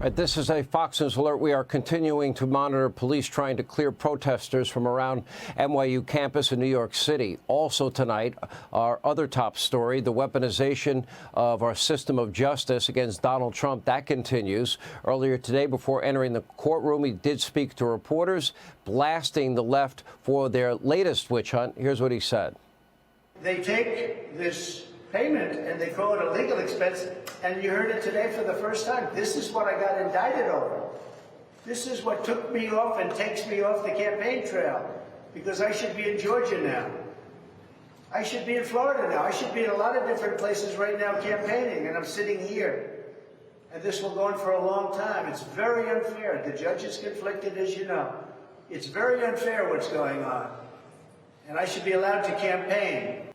Right, this is a Fox News alert. We are continuing to monitor police trying to clear protesters from around NYU campus in New York City. Also tonight, our other top story, the weaponization of our system of justice against Donald Trump. That continues. Earlier today, before entering the courtroom, he did speak to reporters, blasting the left for their latest witch hunt. Here's what he said. They take this payment and they call it a legal expense, and you heard it today for the first time. This is what I got indicted over. This is what took me off and takes me off the campaign trail, because I should be in Georgia now. I should be in Florida now. I should be in a lot of different places right now campaigning, and I'm sitting here. And this will go on for a long time. It's very unfair. The judge is conflicted, as you know. It's very unfair what's going on. And I should be allowed to campaign.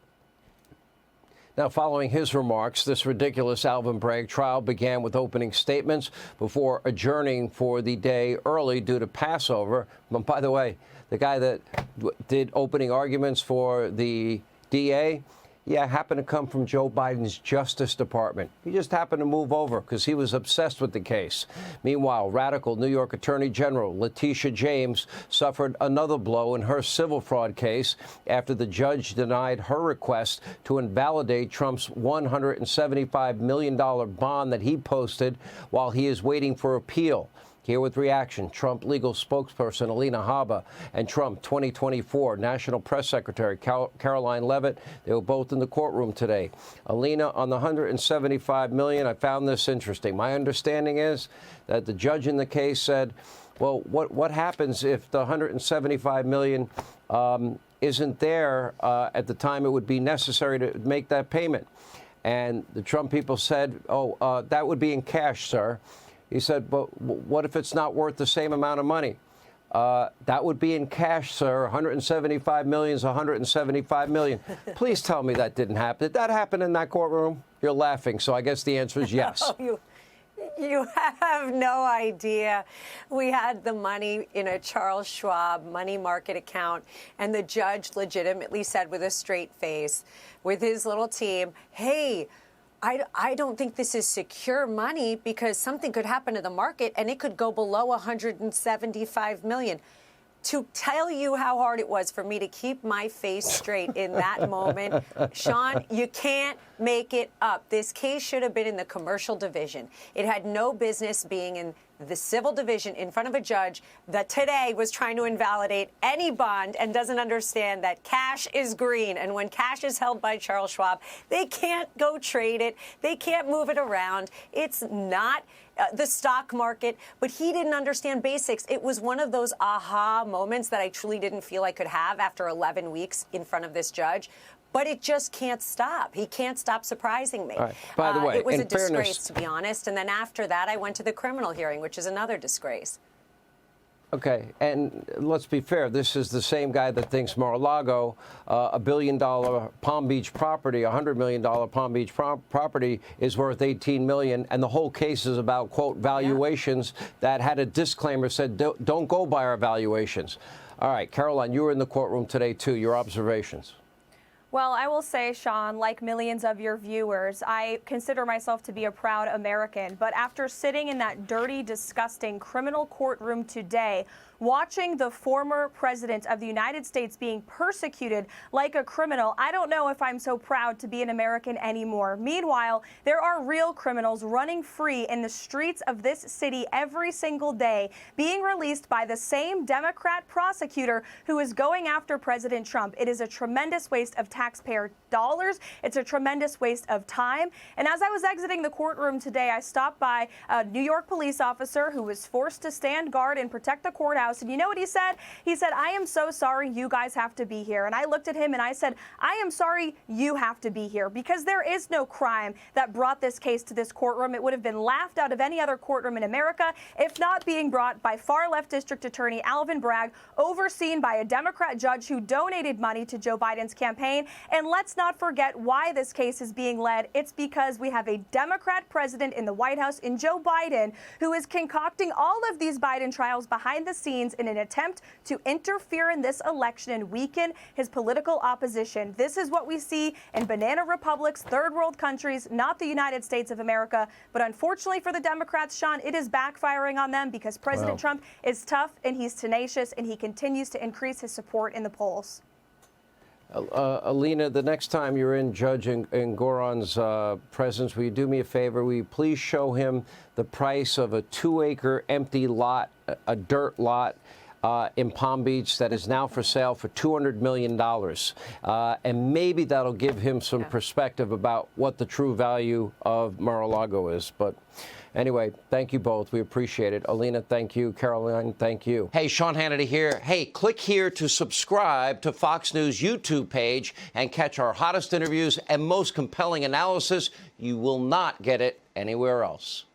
Now, following his remarks, this ridiculous Alvin Bragg trial began with opening statements before adjourning for the day early due to Passover. But by the way, the guy that did opening arguments for the DA, happened to come from Joe Biden's Justice Department. He just happened to move over because he was obsessed with the case. Meanwhile, radical New York Attorney General Letitia James suffered another blow in her civil fraud case after the judge denied her request to invalidate Trump's $175 million bond that he posted while he is waiting for appeal. Here with reaction, Trump legal spokesperson Alina Habba and Trump 2024 National Press Secretary Karoline Leavitt. They were both in the courtroom today. Alina, on the $175 million, I found this interesting. My understanding is that the judge in the case said, well, what happens if the $175 million isn't there at the time it would be necessary to make that payment? And the Trump people said, that would be in cash, sir. He said, but what if it's not worth the same amount of money? That would be in cash, sir. $175 million is $175 million. Please tell me that didn't happen. Did that happen in that courtroom? You're laughing, so I guess the answer is yes. You have no idea. We had the money in a Charles Schwab money market account, and the judge legitimately said with a straight face, with his little team, hey, I don't think this is secure money because something could happen to the market and it could go below $175 million. To tell you how hard it was for me to keep my face straight in that moment, Sean, you can't make it up. This case should have been in the commercial division. It had no business being in the civil division in front of a judge that today was trying to invalidate any bond and doesn't understand that cash is green. And when cash is held by Charles Schwab, they can't go trade it. They can't move it around. It's not the stock market. But he didn't understand basics. It was one of those aha moments that I truly didn't feel I could have after 11 weeks in front of this judge. But it just can't stop. He can't stop surprising me. All right. By the way, it was a fairness, disgrace, to be honest. And then after that, I went to the criminal hearing, which is another disgrace. Okay, and let's be fair. This is the same guy that thinks Mar-a-Lago, $1 billion Palm Beach property, $100 million Palm Beach property is worth $18 million, and the whole case is about, quote, valuations that had a disclaimer said, don't go by our valuations. All right, Karoline, you were in the courtroom today, too. Your observations. Well, I will say, Sean, like millions of your viewers, I consider myself to be a proud American. But after sitting in that dirty, disgusting criminal courtroom today, watching the former president of the United States being persecuted like a criminal, I don't know if I'm so proud to be an American anymore. Meanwhile, there are real criminals running free in the streets of this city every single day, being released by the same Democrat prosecutor who is going after President Trump. It is a tremendous waste of taxpayer dollars. It's a tremendous waste of time. And as I was exiting the courtroom today, I stopped by a New York police officer who was forced to stand guard and protect the courthouse. And you know what he said? He said, I am so sorry you guys have to be here. And I looked at him and I said, I am sorry you have to be here, because there is no crime that brought this case to this courtroom. It would have been laughed out of any other courtroom in America, if not being brought by far left District Attorney Alvin Bragg, overseen by a Democrat judge who donated money to Joe Biden's campaign. And let's not forget why this case is being led. It's because we have a Democrat president in the White House, in Joe Biden, who is concocting all of these Biden trials behind the scenes in an attempt to interfere in this election and weaken his political opposition. This is what we see in banana republics, third world countries, not the United States of America. But unfortunately for the Democrats, Sean, it is backfiring on them because President Trump is tough and he's tenacious and he continues to increase his support in the polls. Alina, the next time you're in Judge Engoron's presence, will you do me a favor? Will you please show him the price of a 2-acre empty lot, a dirt lot in Palm Beach that is now for sale for $200 million? And maybe that'll give him some perspective about what the true value of Mar-a-Lago is. But anyway, thank you both. We appreciate it. Alina, thank you. Karoline, thank you. Hey, Sean Hannity here. Hey, click here to subscribe to Fox News YouTube page and catch our hottest interviews and most compelling analysis. You will not get it anywhere else.